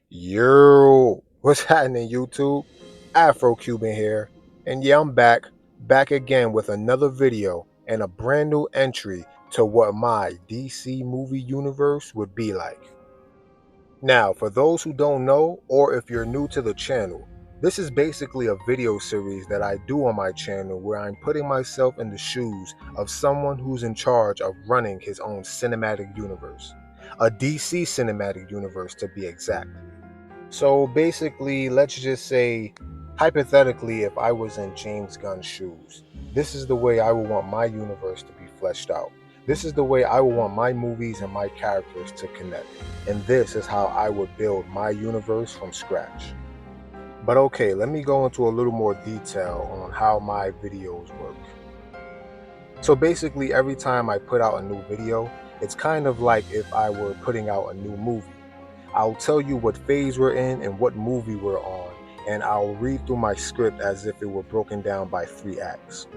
Yo, what's happening, YouTube? Afro Cuban here, and yeah, I'm back again with another video and a brand new entry to what my DC movie universe would be like. Now, for those who don't know, or if you're new to the channel, this is basically a video series that I do on my channel where I'm putting myself in the shoes of someone who's in charge of running his own cinematic universe. A DC cinematic universe to be exact. So basically, let's just say, hypothetically, if I was in James Gunn's shoes, this is the way I would want my universe to be fleshed out. This is the way I would want my movies and my characters to connect. And this is how I would build my universe from scratch. But okay, let me go into a little more detail on how my videos work. So basically, every time I put out a new video, it's kind of like if I were putting out a new movie. I'll tell you what phase we're in and what movie we're on, and I'll read through my script as if it were broken down by 3 acts.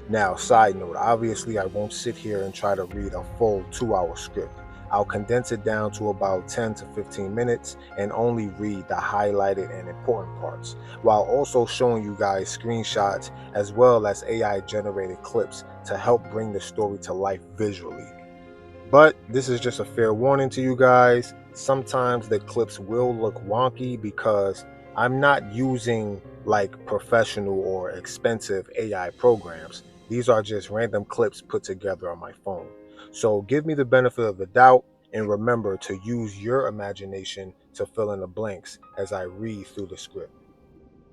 Now, side note, obviously I won't sit here and try to read a full 2-hour script. I'll condense it down to about 10 to 15 minutes and only read the highlighted and important parts, while also showing you guys screenshots as well as AI generated clips to help bring the story to life visually. But this is just a fair warning to you guys. Sometimes the clips will look wonky because I'm not using like professional or expensive AI programs. These are just random clips put together on my phone. So give me the benefit of the doubt and remember to use your imagination to fill in the blanks as I read through the script.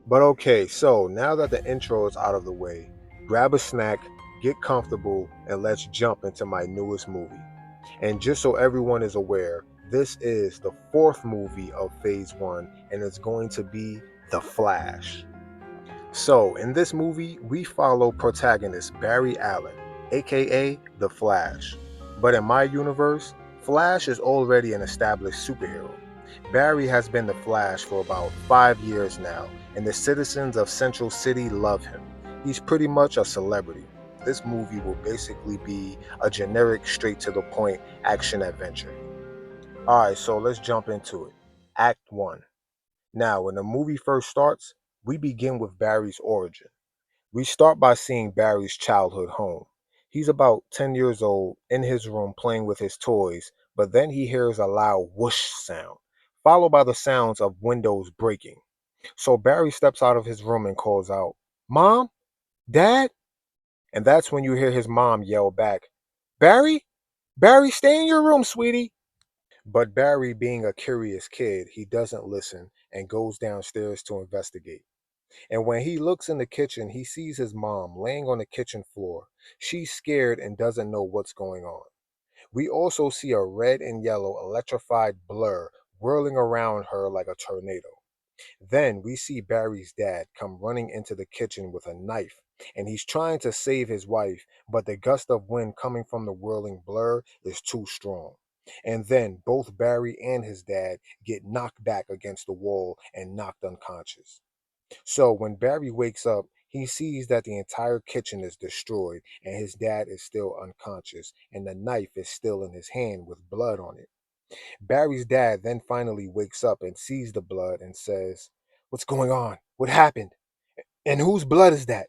But okay, so now that the intro is out of the way, grab a snack, get comfortable, and let's jump into my newest movie. And just so everyone is aware, this is the fourth movie of Phase 1, and it's going to be The Flash. So, in this movie, we follow protagonist Barry Allen, aka The Flash. But in my universe, Flash is already an established superhero. Barry has been the Flash for about 5 years now, and the citizens of Central City love him. He's pretty much a celebrity. This movie will basically be a generic, straight to the point action adventure. Alright, so let's jump into it. Act 1. Now, when the movie first starts, we begin with Barry's origin. We start by seeing Barry's childhood home. He's about 10 years old in his room playing with his toys, but then he hears a loud whoosh sound, followed by the sounds of windows breaking. So Barry steps out of his room and calls out, "Mom? Dad?" And that's when you hear his mom yell back, "Barry? Barry, stay in your room, sweetie." But Barry, being a curious kid, he doesn't listen and goes downstairs to investigate. And when he looks in the kitchen, he sees his mom laying on the kitchen floor. She's scared and doesn't know what's going on. We also see a red and yellow electrified blur whirling around her like a tornado. Then we see Barry's dad come running into the kitchen with a knife, and he's trying to save his wife, but the gust of wind coming from the whirling blur is too strong. And then both Barry and his dad get knocked back against the wall and knocked unconscious. So when Barry wakes up, he sees that the entire kitchen is destroyed and his dad is still unconscious and the knife is still in his hand with blood on it. Barry's dad then finally wakes up and sees the blood and says, "What's going on? What happened? And whose blood is that?"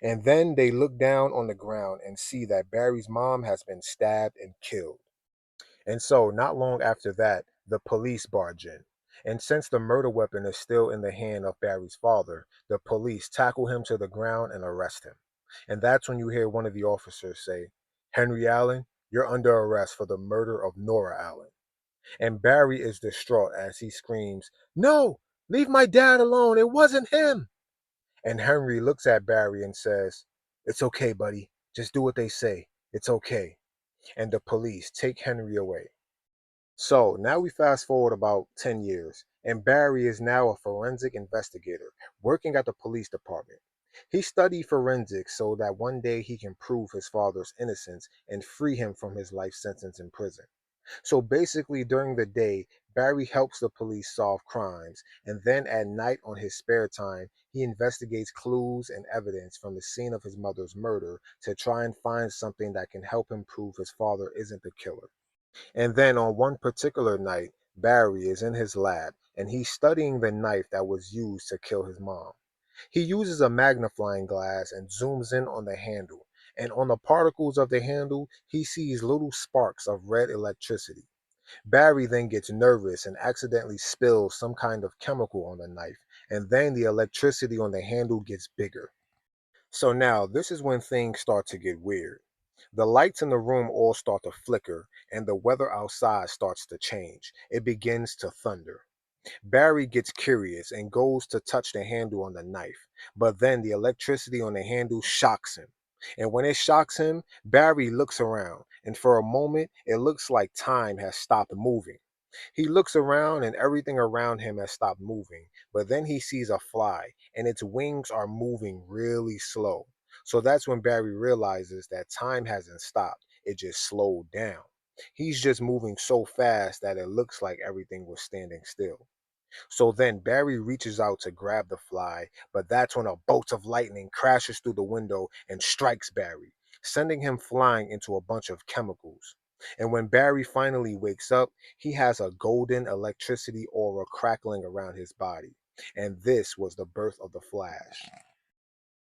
And then they look down on the ground and see that Barry's mom has been stabbed and killed. And so, not long after that, the police barge in. And since the murder weapon is still in the hand of Barry's father, the police tackle him to the ground and arrest him. And that's when you hear one of the officers say, "Henry Allen, you're under arrest for the murder of Nora Allen." And Barry is distraught as he screams, "No, leave my dad alone. It wasn't him." And Henry looks at Barry and says, "It's okay, buddy. Just do what they say. It's okay." And the police take Henry away. So now we fast forward about 10 years, and Barry is now a forensic investigator working at the police department. He studied forensics so that one day he can prove his father's innocence and free him from his life sentence in prison. So basically, during the day, Barry helps the police solve crimes, and then at night on his spare time, he investigates clues and evidence from the scene of his mother's murder to try and find something that can help him prove his father isn't the killer. And then on one particular night, Barry is in his lab and he's studying the knife that was used to kill his mom. He uses a magnifying glass and zooms in on the handle, and on the particles of the handle, he sees little sparks of red electricity. Barry then gets nervous and accidentally spills some kind of chemical on the knife, and then the electricity on the handle gets bigger. So now, this is when things start to get weird. The lights in the room all start to flicker, and the weather outside starts to change. It begins to thunder. Barry gets curious and goes to touch the handle on the knife, but then the electricity on the handle shocks him. And when it shocks him, Barry looks around, and for a moment, it looks like time has stopped moving. He looks around and everything around him has stopped moving, but then he sees a fly and its wings are moving really slow. So that's when Barry realizes that time hasn't stopped, it just slowed down. He's just moving so fast that it looks like everything was standing still. So then Barry reaches out to grab the fly, but that's when a bolt of lightning crashes through the window and strikes Barry, sending him flying into a bunch of chemicals. And when Barry finally wakes up, he has a golden electricity aura crackling around his body. And this was the birth of the Flash.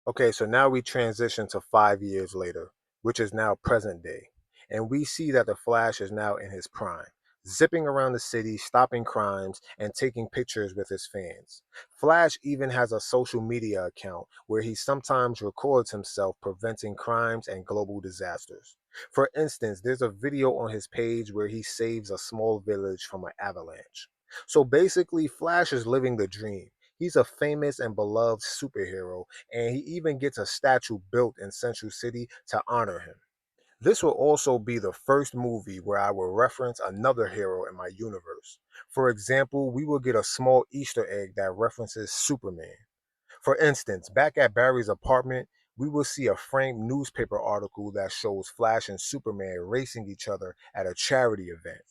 Okay, so now we transition to 5 years later, which is now present day. And we see that the Flash is now in his prime, zipping around the city, stopping crimes, and taking pictures with his fans. Flash even has a social media account where he sometimes records himself preventing crimes and global disasters. For instance, there's a video on his page where he saves a small village from an avalanche. So basically, Flash is living the dream. He's a famous and beloved superhero, and he even gets a statue built in Central City to honor him. This will also be the first movie where I will reference another hero in my universe. For example, we will get a small Easter egg that references Superman. For instance, back at Barry's apartment, we will see a framed newspaper article that shows Flash and Superman racing each other at a charity event.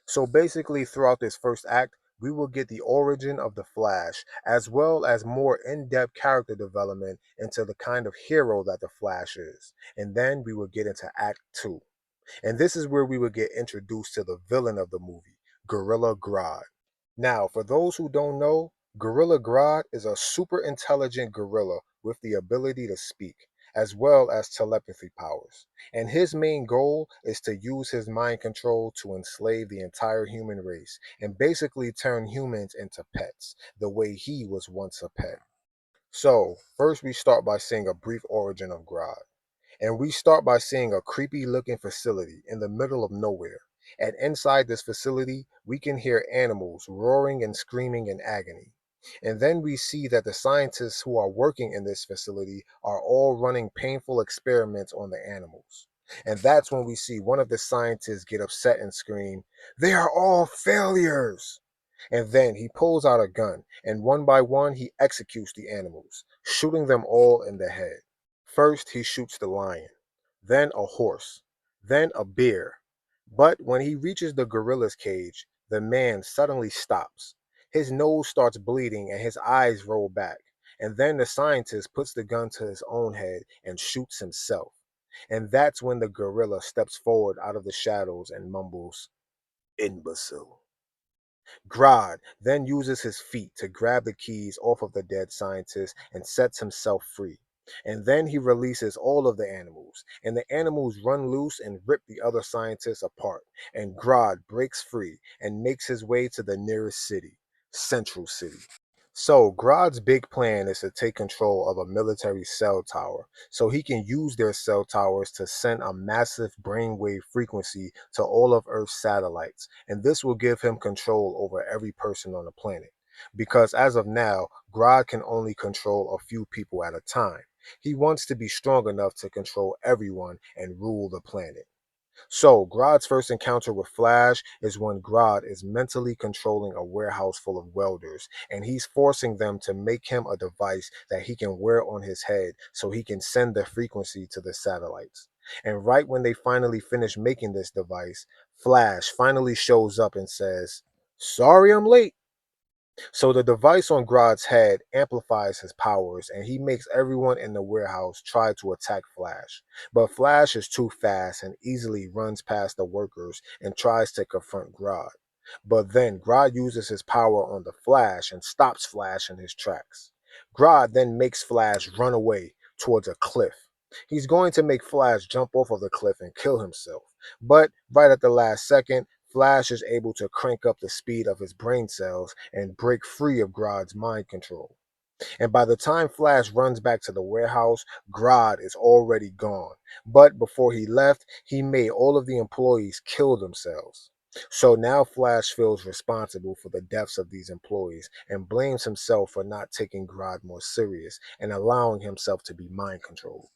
So basically, throughout this first act, we will get the origin of the Flash, as well as more in depth character development into the kind of hero that the Flash is. And then we will get into Act 2. And this is where we will get introduced to the villain of the movie, Gorilla Grodd. Now, for those who don't know, Gorilla Grodd is a super intelligent gorilla with the ability to speak, as well as telepathy powers. And his main goal is to use his mind control to enslave the entire human race and basically turn humans into pets, the way he was once a pet. So, first we start by seeing a brief origin of Grodd. And we start by seeing a creepy looking facility in the middle of nowhere. And inside this facility, we can hear animals roaring and screaming in agony. And then we see that the scientists who are working in this facility are all running painful experiments on the animals. And that's when we see one of the scientists get upset and scream, "They are all failures!" And then he pulls out a gun, and one by one he executes the animals, shooting them all in the head. First, he shoots the lion, then a horse, then a bear. But when he reaches the gorilla's cage, the man suddenly stops. His nose starts bleeding and his eyes roll back. And then the scientist puts the gun to his own head and shoots himself. And that's when the gorilla steps forward out of the shadows and mumbles, "Imbecile." Grodd then uses his feet to grab the keys off of the dead scientist and sets himself free. And then he releases all of the animals, and the animals run loose and rip the other scientists apart. And Grodd breaks free and makes his way to the nearest city, Central City. So, Grodd's big plan is to take control of a military cell tower so he can use their cell towers to send a massive brainwave frequency to all of Earth's satellites. And this will give him control over every person on the planet. Because as of now, Grodd can only control a few people at a time. He wants to be strong enough to control everyone and rule the planet. So, Grodd's first encounter with Flash is when Grodd is mentally controlling a warehouse full of welders, and he's forcing them to make him a device that he can wear on his head so he can send the frequency to the satellites. And right when they finally finish making this device, Flash finally shows up and says, "Sorry I'm late." So the device on Grodd's head amplifies his powers and he makes everyone in the warehouse try to attack Flash. But Flash is too fast and easily runs past the workers and tries to confront Grodd. But then Grodd uses his power on the Flash and stops Flash in his tracks. Grodd then makes Flash run away towards a cliff. He's going to make Flash jump off of the cliff and kill himself. But right at the last second, Flash is able to crank up the speed of his brain cells and break free of Grodd's mind control. And by the time Flash runs back to the warehouse, Grodd is already gone. But before he left, he made all of the employees kill themselves. So now Flash feels responsible for the deaths of these employees and blames himself for not taking Grodd more serious and allowing himself to be mind controlled.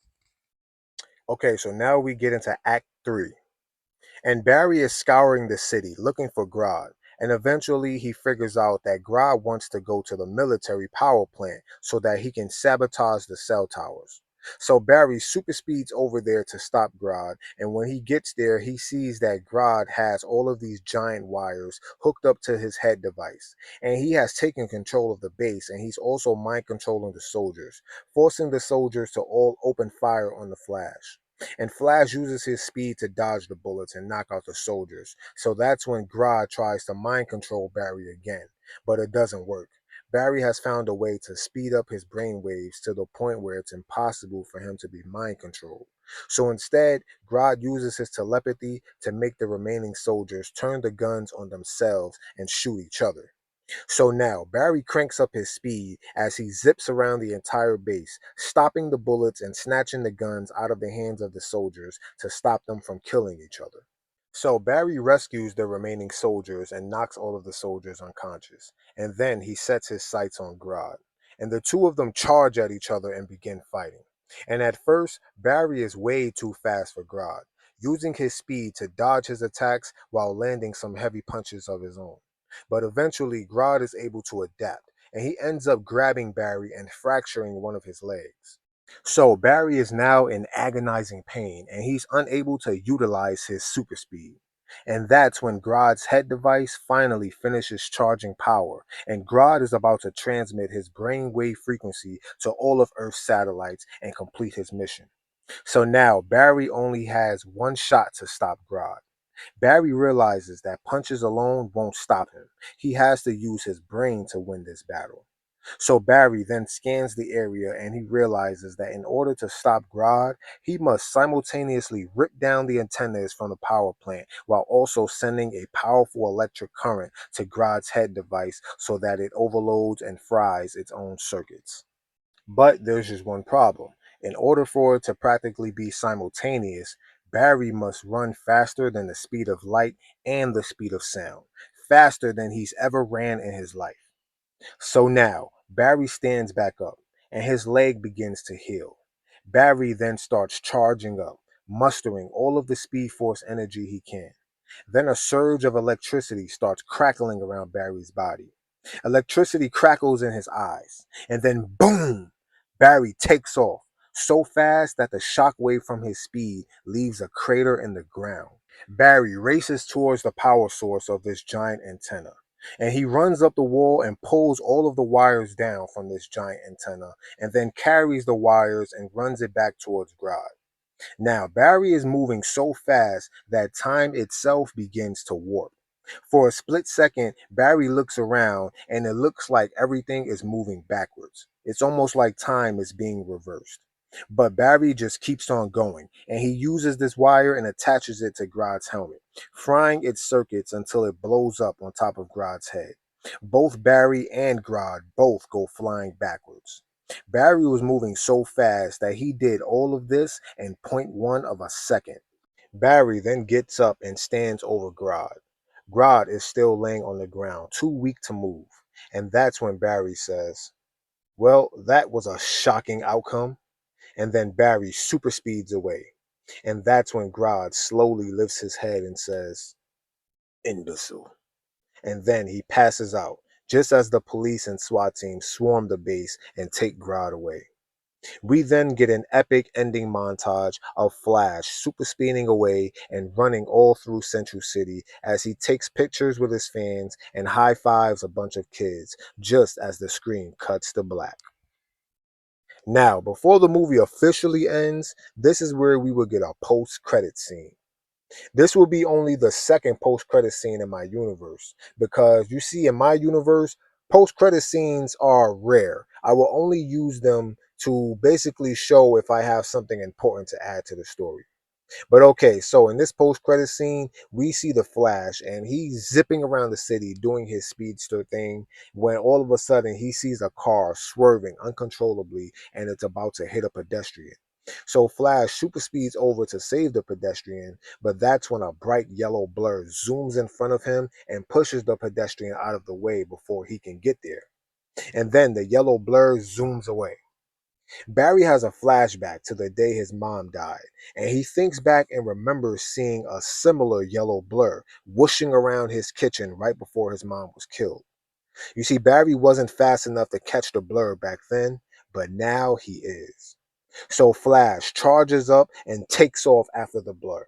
Okay, so now we get into Act 3. And Barry is scouring the city looking for Grodd. And eventually he figures out that Grodd wants to go to the military power plant so that he can sabotage the cell towers. So Barry super speeds over there to stop Grodd, and when he gets there, he sees that Grodd has all of these giant wires hooked up to his head device. And he has taken control of the base, and he's also mind controlling the soldiers, forcing the soldiers to all open fire on the Flash. And Flash uses his speed to dodge the bullets and knock out the soldiers. So that's when Grodd tries to mind control Barry again, but it doesn't work. Barry has found a way to speed up his brain waves to the point where it's impossible for him to be mind controlled. So instead, Grodd uses his telepathy to make the remaining soldiers turn the guns on themselves and shoot each other. So now Barry cranks up his speed as he zips around the entire base, stopping the bullets and snatching the guns out of the hands of the soldiers to stop them from killing each other. So Barry rescues the remaining soldiers and knocks all of the soldiers unconscious, and then he sets his sights on Grodd. And the two of them charge at each other and begin fighting. And at first, Barry is way too fast for Grodd, using his speed to dodge his attacks while landing some heavy punches of his own. But eventually, Grodd is able to adapt, and he ends up grabbing Barry and fracturing one of his legs. So Barry is now in agonizing pain and he's unable to utilize his super speed. And that's when Grodd's head device finally finishes charging power, and Grodd is about to transmit his brainwave frequency to all of Earth's satellites and complete his mission. So now Barry only has one shot to stop Grodd. Barry realizes that punches alone won't stop him. He has to use his brain to win this battle. So Barry then scans the area and he realizes that in order to stop Grodd, he must simultaneously rip down the antennas from the power plant while also sending a powerful electric current to Grodd's head device so that it overloads and fries its own circuits. But there's just one problem. In order for it to practically be simultaneous, Barry must run faster than the speed of light and the speed of sound, faster than he's ever ran in his life. So now, Barry stands back up, and his leg begins to heal. Barry then starts charging up, mustering all of the Speed Force energy he can. Then a surge of electricity starts crackling around Barry's body. Electricity crackles in his eyes, and then boom! Barry takes off so fast that the shock wave from his speed leaves a crater in the ground. Barry races towards the power source of this giant antenna, and he runs up the wall and pulls all of the wires down from this giant antenna, and then carries the wires and runs it back towards Grodd. Now, Barry is moving so fast that time itself begins to warp. For a split second, Barry looks around and it looks like everything is moving backwards. It's almost like time is being reversed. But Barry just keeps on going, and he uses this wire and attaches it to Grodd's helmet, frying its circuits until it blows up on top of Grodd's head. Both Barry and Grodd both go flying backwards. Barry was moving so fast that he did all of this in point 0.1 of a second. Barry then gets up and stands over Grodd. Grodd is still laying on the ground, too weak to move. And that's when Barry says, "Well, that was a shocking outcome." And then Barry super speeds away. And that's when Grodd slowly lifts his head and says, "Imbecile." And then he passes out, just as the police and SWAT team swarm the base and take Grodd away. We then get an epic ending montage of Flash super speeding away and running all through Central City as he takes pictures with his fans and high fives a bunch of kids, just as the screen cuts to black. Now, before the movie officially ends, this is where we will get a post-credit scene. This will be only the second post-credit scene in my universe because you see, in my universe, post-credit scenes are rare. I will only use them to basically show if I have something important to add to the story. But okay, so in this post-credit scene, we see the Flash and he's zipping around the city doing his speedster thing when all of a sudden he sees a car swerving uncontrollably and it's about to hit a pedestrian. So Flash super speeds over to save the pedestrian, but that's when a bright yellow blur zooms in front of him and pushes the pedestrian out of the way before he can get there. And then the yellow blur zooms away. Barry has a flashback to the day his mom died, and he thinks back and remembers seeing a similar yellow blur whooshing around his kitchen right before his mom was killed. You see, Barry wasn't fast enough to catch the blur back then, but now he is. So Flash charges up and takes off after the blur.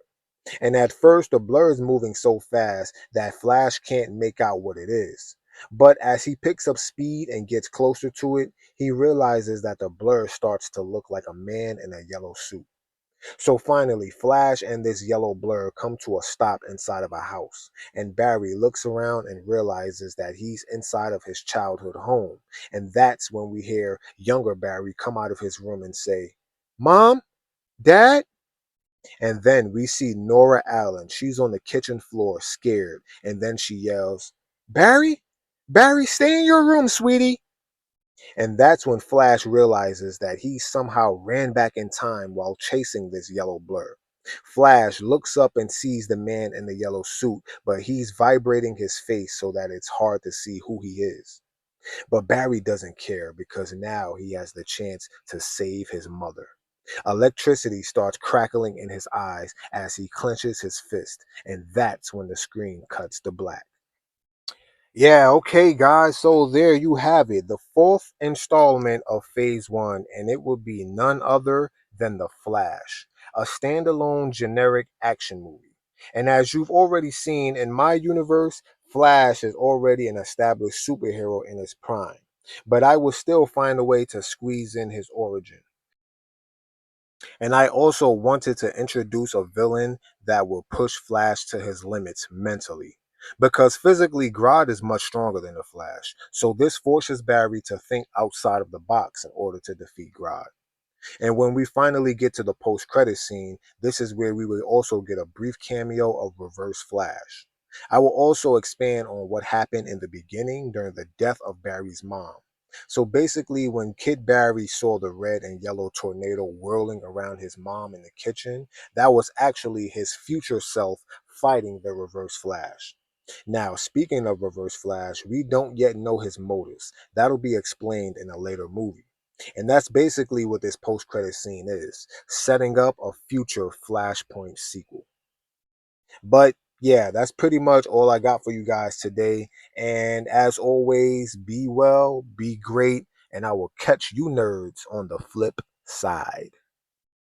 And at first, the blur is moving so fast that Flash can't make out what it is. But as he picks up speed and gets closer to it, he realizes that the blur starts to look like a man in a yellow suit. So finally, Flash and this yellow blur come to a stop inside of a house, and Barry looks around and realizes that he's inside of his childhood home. And that's when we hear younger Barry come out of his room and say, "Mom? Dad?" And then we see Nora Allen. She's on the kitchen floor, scared. And then she yells, "Barry? Barry, stay in your room, sweetie." And that's when Flash realizes that he somehow ran back in time while chasing this yellow blur. Flash looks up and sees the man in the yellow suit, but he's vibrating his face so that it's hard to see who he is. But Barry doesn't care because now he has the chance to save his mother. Electricity starts crackling in his eyes as he clenches his fist, and that's when the screen cuts to black. Yeah, okay, guys, so there you have it, the fourth installment of Phase 1, and it will be none other than The Flash, a standalone generic action movie. And as you've already seen in my universe, Flash is already an established superhero in his prime, but I will still find a way to squeeze in his origin. And I also wanted to introduce a villain that will push Flash to his limits mentally. Because physically, Grodd is much stronger than the Flash. So this forces Barry to think outside of the box in order to defeat Grodd. And when we finally get to the post-credit scene, this is where we will also get a brief cameo of Reverse Flash. I will also expand on what happened in the beginning during the death of Barry's mom. So basically, when Kid Barry saw the red and yellow tornado whirling around his mom in the kitchen, that was actually his future self fighting the Reverse Flash. Now, speaking of Reverse Flash, we don't yet know his motives. That'll be explained in a later movie. And that's basically what this post-credit scene is, setting up a future Flashpoint sequel. But yeah, that's pretty much all I got for you guys today. And as always, be well, be great, and I will catch you nerds on the flip side.